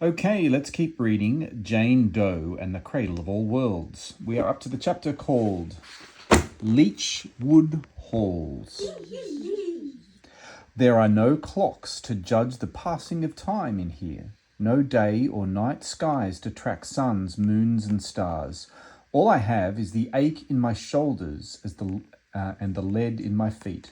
Okay, let's keep reading Jane Doe and the Cradle of All Worlds. We are up to the chapter called Leechwood Halls. There are no clocks to judge the passing of time in here, no day or night skies to track suns, moons and stars. All I have is the ache in my shoulders and the lead in my feet.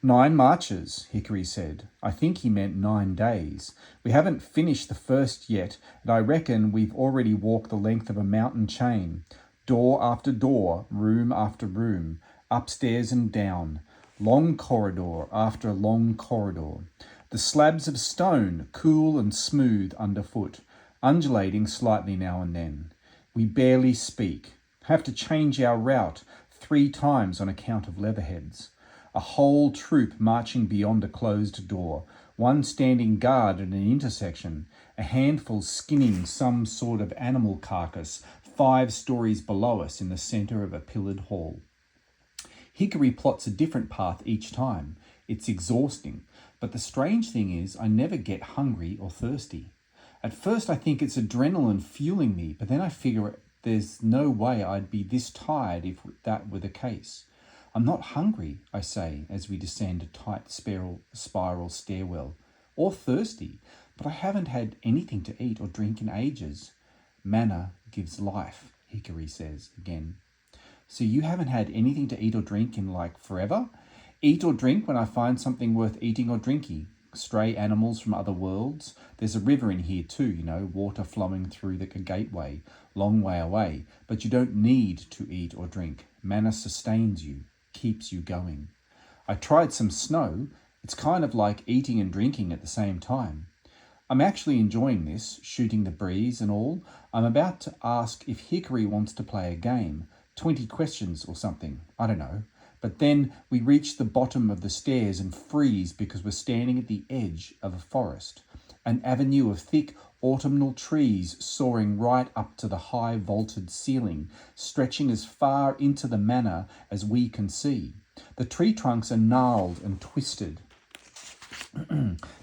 9 marches, Hickory said. I think he meant 9 days. We haven't finished the first yet, and I reckon we've already walked the length of a mountain chain. Door after door, room after room, upstairs and down. Long corridor after long corridor. The slabs of stone, cool and smooth underfoot, undulating slightly now and then. We barely speak. Have to change our route 3 times on account of leatherheads. A whole troop marching beyond a closed door, one standing guard at an intersection, a handful skinning some sort of animal carcass 5 stories below us in the centre of a pillared hall. Hickory plots a different path each time. It's exhausting, but the strange thing is I never get hungry or thirsty. At first I think it's adrenaline fueling me, but then I figure there's no way I'd be this tired if that were the case. I'm not hungry, I say, as we descend a tight spiral stairwell, or thirsty, but I haven't had anything to eat or drink in ages. Manor gives life, Hickory says again. So you haven't had anything to eat or drink in like forever? Eat or drink when I find something worth eating or drinking. Stray animals from other worlds. There's a river in here too, water flowing through the gateway, long way away, but you don't need to eat or drink. Manor sustains you. Keeps you going. I tried some snow. It's kind of like eating and drinking at the same time. I'm actually enjoying this, shooting the breeze and all. I'm about to ask if Hickory wants to play a game, 20 questions or something, I don't know. But then we reach the bottom of the stairs and freeze because we're standing at the edge of a forest, an avenue of thick autumnal trees soaring right up to the high vaulted ceiling, stretching as far into the manor as we can see. The tree trunks are gnarled and twisted.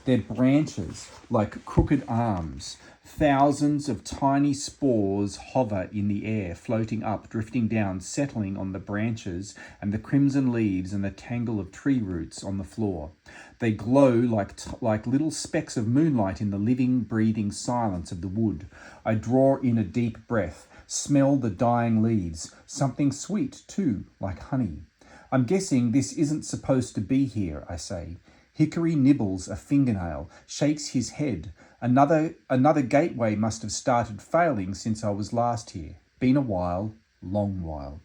Their branches like crooked arms. Thousands of tiny spores hover in the air, floating up, drifting down, settling on the branches and the crimson leaves and the tangle of tree roots on the floor. They glow like little specks of moonlight in the living, breathing silence of the wood. I draw in a deep breath, smell the dying leaves, something sweet too, like honey. I'm guessing this isn't supposed to be here, I say. Hickory nibbles a fingernail, shakes his head. Another gateway must have started failing since I was last here. Been a while, long while.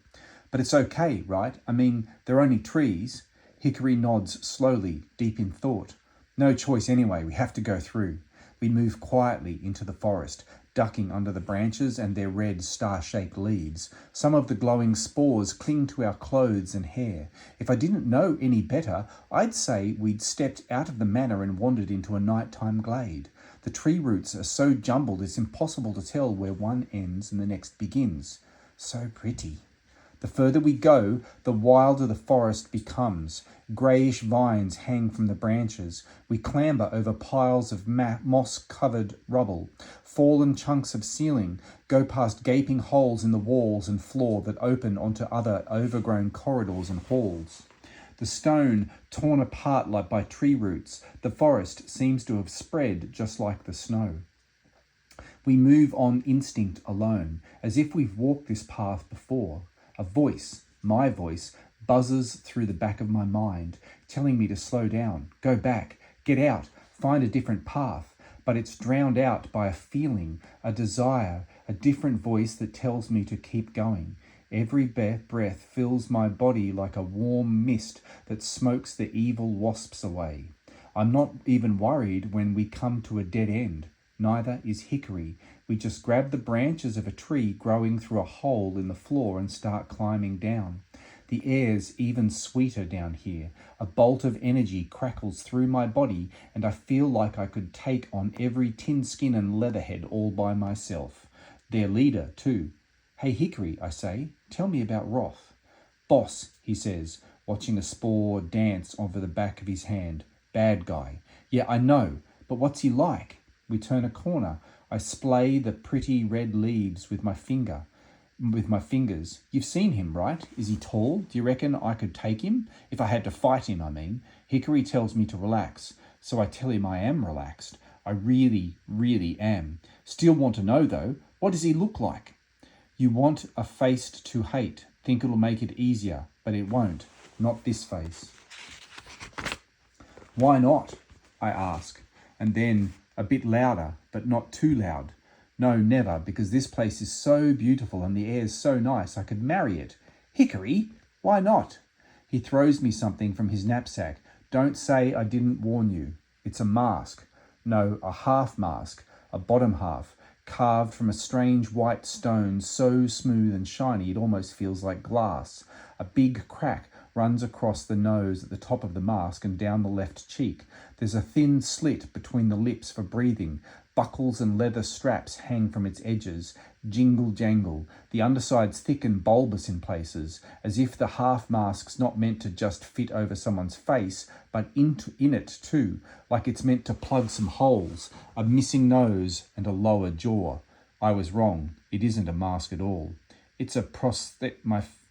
But it's okay, right? I mean, they're only trees. Hickory nods slowly, deep in thought. No choice anyway, we have to go through. We move quietly into the forest, ducking under the branches and their red star-shaped leaves. Some of the glowing spores cling to our clothes and hair. If I didn't know any better, I'd say we'd stepped out of the manor and wandered into a nighttime glade. The tree roots are so jumbled it's impossible to tell where one ends and the next begins. So pretty. The further we go, the wilder the forest becomes. Greyish vines hang from the branches. We clamber over piles of moss-covered rubble, fallen chunks of ceiling, go past gaping holes in the walls and floor that open onto other overgrown corridors and halls. The stone torn apart like by tree roots, the forest seems to have spread just like the snow. We move on instinct alone, as if we've walked this path before. A voice, my voice, buzzes through the back of my mind, telling me to slow down, go back, get out, find a different path. But it's drowned out by a feeling, a desire, a different voice that tells me to keep going. Every breath fills my body like a warm mist that smokes the evil wasps away. I'm not even worried when we come to a dead end. Neither is Hickory. We just grab the branches of a tree growing through a hole in the floor and start climbing down. The air's even sweeter down here. A bolt of energy crackles through my body and I feel like I could take on every tin skin and leatherhead all by myself. Their leader, too. Hey, Hickory, I say, tell me about Roth. Boss, he says, watching a spore dance over the back of his hand. Bad guy. Yeah, I know, but what's he like? We turn a corner. I splay the pretty red leaves with my fingers. You've seen him, right? Is he tall? Do you reckon I could take him? If I had to fight him, I mean. Hickory tells me to relax, so I tell him I am relaxed. I really, really am. Still want to know, though, what does he look like? You want a face to hate. Think it'll make it easier, but it won't. Not this face. Why not? I ask, and then a bit louder, but not too loud. No, never, because this place is so beautiful and the air's so nice I could marry it. Hickory, why not? He throws me something from his knapsack. Don't say I didn't warn you. It's a mask. No, a half mask, a bottom half, carved from a strange white stone so smooth and shiny it almost feels like glass. A big crack runs across the nose at the top of the mask and down the left cheek. There's a thin slit between the lips for breathing. Buckles and leather straps hang from its edges. Jingle jangle. The underside's thick and bulbous in places, as if the half mask's not meant to just fit over someone's face, but in it too, like it's meant to plug some holes, a missing nose and a lower jaw. I was wrong. It isn't a mask at all. It's a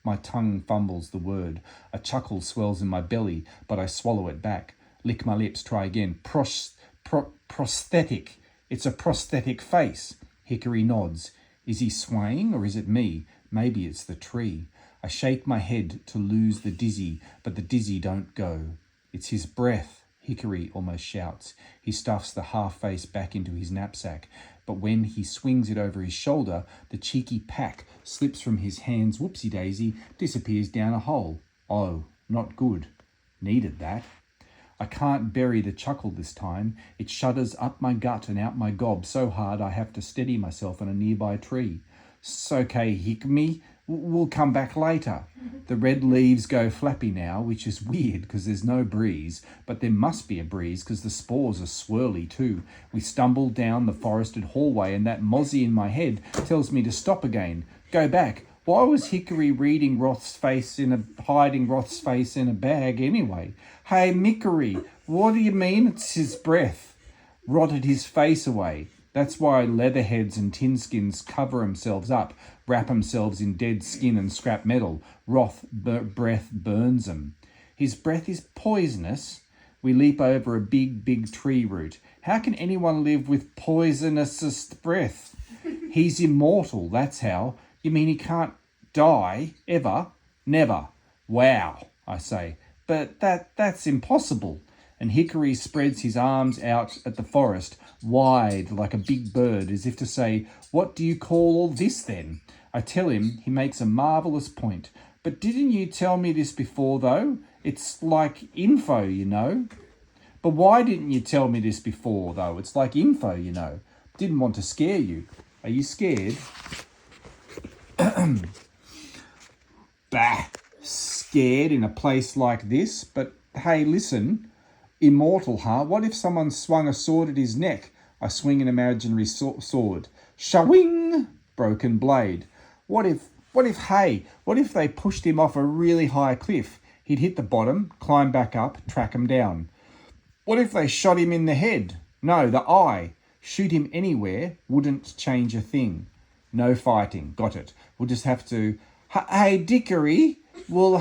My tongue fumbles the word. A chuckle swells in my belly, but I swallow it back. Lick my lips, try again. Prosthetic. It's a prosthetic face. Hickory nods. Is he swaying or is it me? Maybe it's the tree. I shake my head to lose the dizzy, but the dizzy don't go. It's his breath, Hickory almost shouts. He stuffs the half-face back into his knapsack, but when he swings it over his shoulder, the cheeky pack slips from his hands, whoopsie-daisy, disappears down a hole. Oh, not good. Needed that. I can't bury the chuckle this time. It shudders up my gut and out my gob so hard I have to steady myself on a nearby tree. "'S okay, Hickme. We'll come back later." The red leaves go flappy now, which is weird because there's no breeze, but there must be a breeze because the spores are swirly too. We stumble down the forested hallway and that mozzie in my head tells me to stop again. Go back. Why was Hickory hiding Roth's face in a bag anyway? Hey, Mickory, what do you mean it's his breath? Rotted his face away. That's why leatherheads and tinskins cover themselves up, wrap themselves in dead skin and scrap metal. Roth breath burns them. His breath is poisonous. We leap over a big tree root. How can anyone live with poisonous breath? He's immortal, that's how. You mean he can't die, ever? Never. Wow, I say. But that's impossible. And Hickory spreads his arms out at the forest, wide like a big bird, as if to say, "What do you call all this then?" I tell him. He makes a marvellous point. "But didn't you tell me this before, though? It's like info, you know." "But why didn't you tell me this before, though? It's like info, you know." "Didn't want to scare you." "Are you scared?" Bah! Scared in a place like this? But hey, listen. Immortal, huh? What if someone swung a sword at his neck? I swing an imaginary sword. Shawing! Broken blade. What if they pushed him off a really high cliff? He'd hit the bottom, climb back up, track him down. What if they shot him in the head? No, the eye. Shoot him anywhere, wouldn't change a thing. No fighting. Got it. We'll just have to... Hey, Dickory, we'll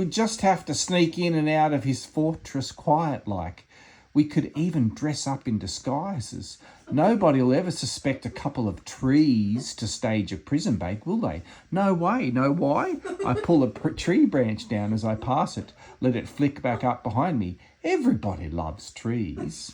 just have to sneak in and out of his fortress quiet-like. We could even dress up in disguises. Nobody'll ever suspect a couple of trees to stage a prison break, will they? No way. Know why? I pull a tree branch down as I pass it, let it flick back up behind me. Everybody loves trees.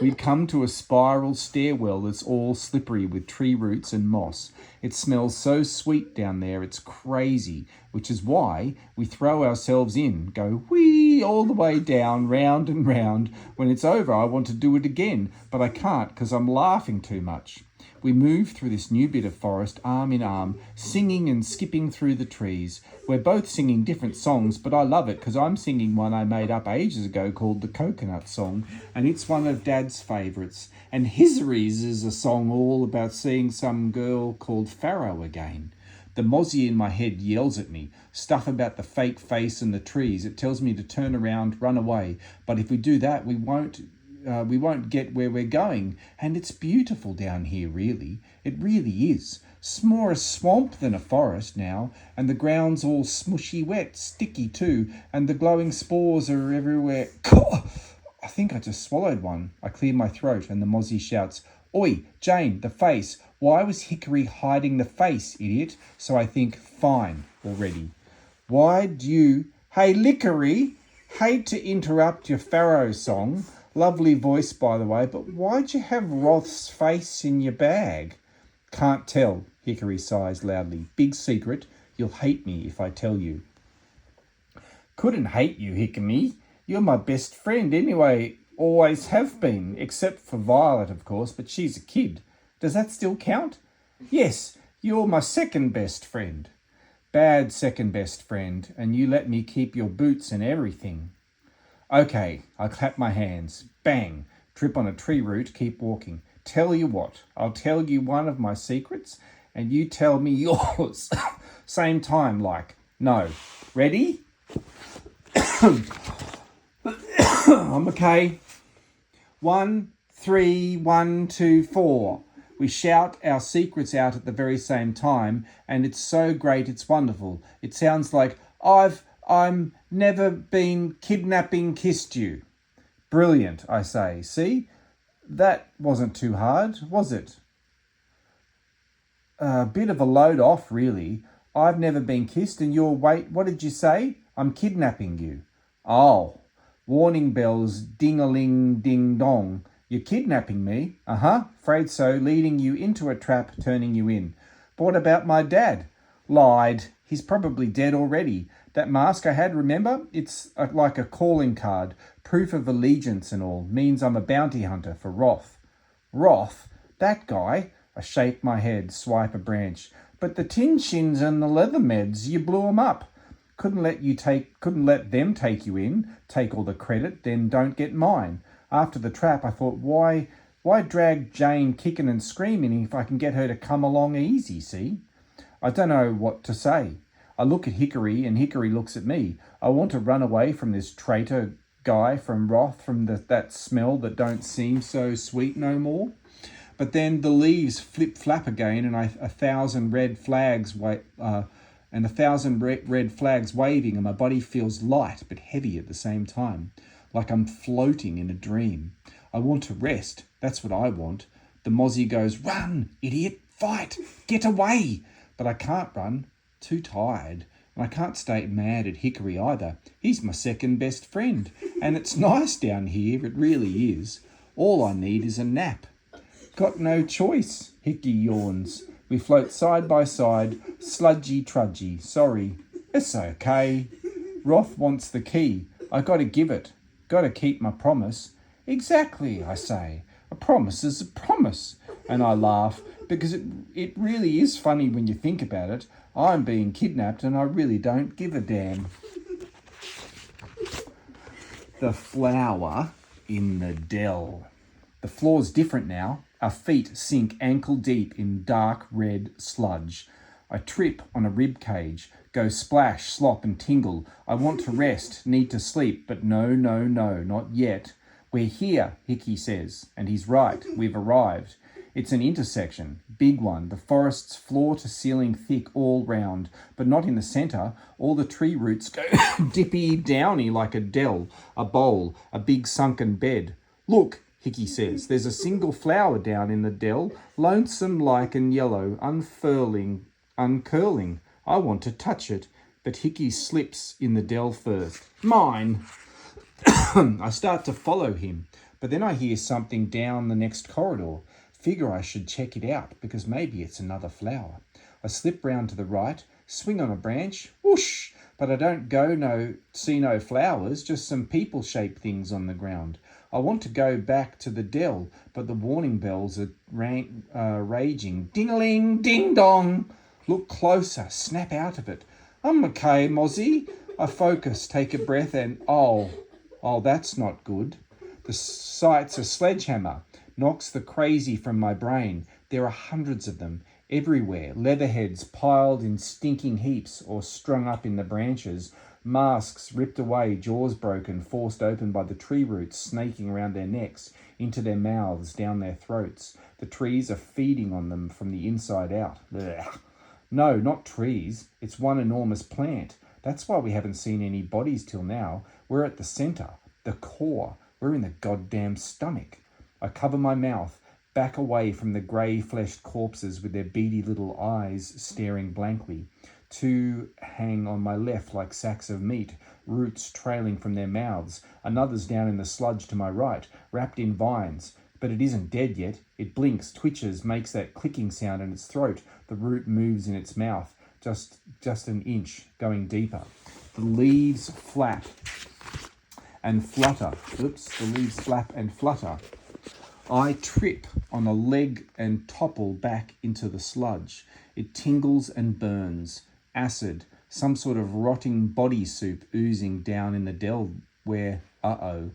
We'd come to a spiral stairwell that's all slippery with tree roots and moss. It smells so sweet down there, it's crazy, which is why we throw ourselves in, go whee all the way down, round and round. When it's over, I want to do it again, but I can't because I'm laughing too much. We move through this new bit of forest arm in arm, singing and skipping through the trees. We're both singing different songs, but I love it because I'm singing one I made up ages ago called the Coconut Song, and it's one of Dad's favourites. And Hickory's is a song all about seeing some girl called Pharaoh again. The mozzie in my head yells at me, stuff about the fake face and the trees. It tells me to turn around, run away. But if we do that, we won't we won't get where we're going. And it's beautiful down here, really. It really is. It's more a swamp than a forest now, and the ground's all smushy wet, sticky too, and the glowing spores are everywhere. I think I just swallowed one. I clear my throat, and the mozzie shouts, "Oi, Jane, the face. Why was Hickory hiding the face, idiot?" So I think, fine, already. Why'd you... Hey, Lickory, hate to interrupt your Pharaoh song. Lovely voice, by the way, but why'd you have Roth's face in your bag? Can't tell, Hickory sighs loudly. Big secret. You'll hate me if I tell you. Couldn't hate you, Hickory. You're my best friend anyway. Always have been, except for Violet, of course, but she's a kid. Does that still count? Yes, you're my second best friend. Bad second best friend, and you let me keep your boots and everything. Okay, I clap my hands. Bang! Trip on a tree root, keep walking. Tell you what, I'll tell you one of my secrets, and you tell me yours. Same time, like. No. Ready? I'm okay. 1, 3, 1, 2, 4. We shout our secrets out at the very same time, and it's so great, it's wonderful. It sounds like, I'm never been kissed you. Brilliant, I say. See? That wasn't too hard, was it? A bit of a load off, really. I've never been kissed, and wait, what did you say? I'm kidnapping you. Oh, warning bells, ding-a-ling, ding-dong. You're kidnapping me? Uh-huh, afraid so, leading you into a trap, turning you in. But what about my dad? Lied. He's probably dead already. That mask I had, remember? It's like a calling card, proof of allegiance and all. Means I'm a bounty hunter for Roth. Roth? That guy? I shake my head, swipe a branch. But the tin shins and the leather meds, you blew 'em up. Couldn't let them take you in, take all the credit, then don't get mine. After the trap, I thought, why drag Jane kicking and screaming if I can get her to come along easy, see? I don't know what to say. I look at Hickory, and Hickory looks at me. I want to run away from this traitor guy from Roth, from that smell that don't seem so sweet no more. But then the leaves flip-flap again, and 1,000 red flags red flags waving, and my body feels light but heavy at the same time, like I'm floating in a dream. I want to rest. That's what I want. The mozzie goes, "Run, idiot, fight, get away." But I can't run, too tired. And I can't stay mad at Hickory either. He's my second best friend. And it's nice down here, it really is. All I need is a nap. Got no choice, Hickey yawns. We float side by side, sludgy trudgy. Sorry. It's okay. Roth wants the key. I gotta give it. Gotta keep my promise. Exactly, I say. A promise is a promise. And I laugh, because it really is funny when you think about it. I'm being kidnapped and I really don't give a damn. The flower in the dell. The floor's different now. Our feet sink ankle deep in dark red sludge. I trip on a rib cage, go splash, slop and tingle. I want to rest, need to sleep, but no, not yet. We're here, Hickey says, and he's right, we've arrived. It's an intersection, big one, the forest's floor to ceiling thick all round, but not in the centre. All the tree roots go dippy downy like a dell, a bowl, a big sunken bed. Look, Hickey says, there's a single flower down in the dell, lonesome like and yellow, uncurling. I want to touch it, but Hickey slips in the dell first. Mine! I start to follow him, but then I hear something down the next corridor. Figure I should check it out, because maybe it's another flower. I slip round to the right, swing on a branch, whoosh! But I don't see no flowers, just some people-shaped things on the ground. I want to go back to the dell, but the warning bells are raging. Ding-a-ling, ding-dong! Look closer, snap out of it. I'm okay, mozzie. I focus, take a breath, and oh, that's not good. The sight's a sledgehammer. Knocks the crazy from my brain. There are hundreds of them, everywhere. Leatherheads piled in stinking heaps or strung up in the branches. Masks ripped away, jaws broken, forced open by the tree roots snaking around their necks, into their mouths, down their throats. The trees are feeding on them from the inside out. Blech. No, not trees. It's one enormous plant. That's why we haven't seen any bodies till now. We're at the centre, the core. We're in the goddamn stomach. I cover my mouth, back away from the grey-fleshed corpses with their beady little eyes staring blankly. Two hang on my left like sacks of meat, roots trailing from their mouths. Another's down in the sludge to my right, wrapped in vines. But it isn't dead yet. It blinks, twitches, makes that clicking sound in its throat. The root moves in its mouth, just an inch, going deeper. The leaves flap and flutter. The leaves flap and flutter. I trip on a leg and topple back into the sludge. It tingles and burns. Acid, some sort of rotting body soup oozing down in the dell where, I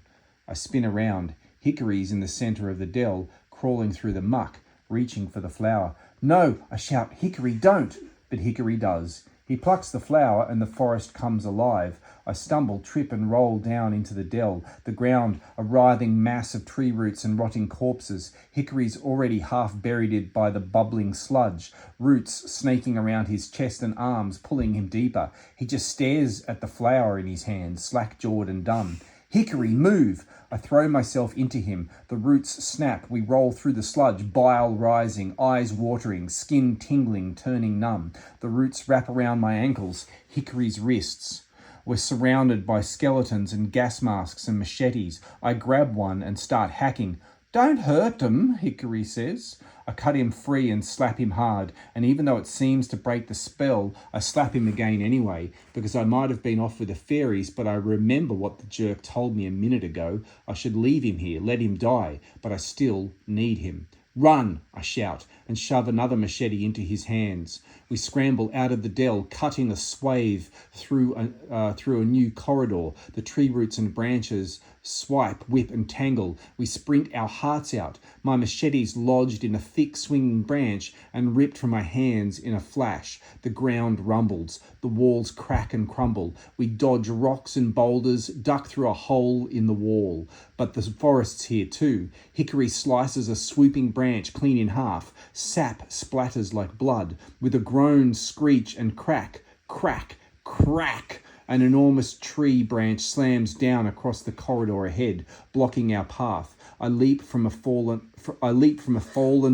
spin around. Hickory's in the centre of the dell, crawling through the muck, reaching for the flower. No, I shout, Hickory, don't! But Hickory does. He plucks the flower and the forest comes alive. I stumble, trip and roll down into the dell. The ground, a writhing mass of tree roots and rotting corpses. Hickory's already half buried by the bubbling sludge. Roots snaking around his chest and arms, pulling him deeper. He just stares at the flower in his hand, slack-jawed and dumb. Hickory, move! I throw myself into him. The roots snap. We roll through the sludge, bile rising, eyes watering, skin tingling, turning numb. The roots wrap around my ankles, Hickory's wrists. We're surrounded by skeletons and gas masks and machetes. I grab one and start hacking. Don't hurt them, Hickory says. I cut him free and slap him hard, and even though it seems to break the spell, I slap him again anyway, because I might have been off with the fairies, but I remember what the jerk told me a minute ago. I should leave him here, let him die, but I still need him. Run, I shout, and shove another machete into his hands. We scramble out of the dell, cutting a swathe through a new corridor. The tree roots and branches swipe, whip and tangle. We sprint our hearts out. My machete's lodged in a thick swinging branch and ripped from my hands in a flash. The ground rumbles. The walls crack and crumble. We dodge rocks and boulders, duck through a hole in the wall. But the forest's here too. Hickory slices a swooping branch clean in half. Sap splatters like blood. With a groan, screech and crack, crack, crack, an enormous tree branch slams down across the corridor ahead, blocking our path. I leap from a fallen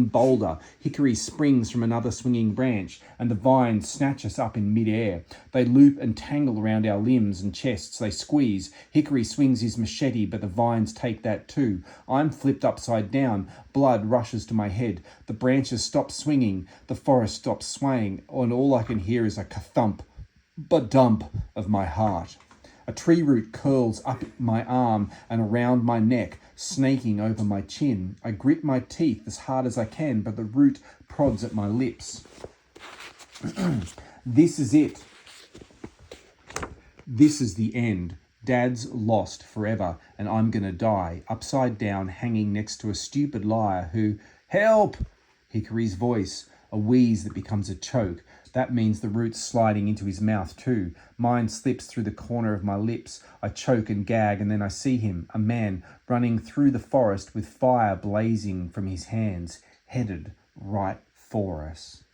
boulder. Hickory springs from another swinging branch, and the vines snatch us up in mid-air. They loop and tangle around our limbs and chests. They squeeze. Hickory swings his machete, but the vines take that too. I'm flipped upside down. Blood rushes to my head. The branches stop swinging. The forest stops swaying, and all I can hear is a ka-thump, but dump of my heart. A tree root curls up my arm and around my neck, snaking over my chin. I grit my teeth as hard as I can, but the root prods at my lips. This is it. This is the end. Dad's lost forever, and I'm gonna die, upside down, hanging next to a stupid liar who... Help! Hickory's voice, a wheeze that becomes a choke. That means the root's sliding into his mouth too. Mine slips through the corner of my lips. I choke and gag, and then I see him, a man, running through the forest with fire blazing from his hands, headed right for us.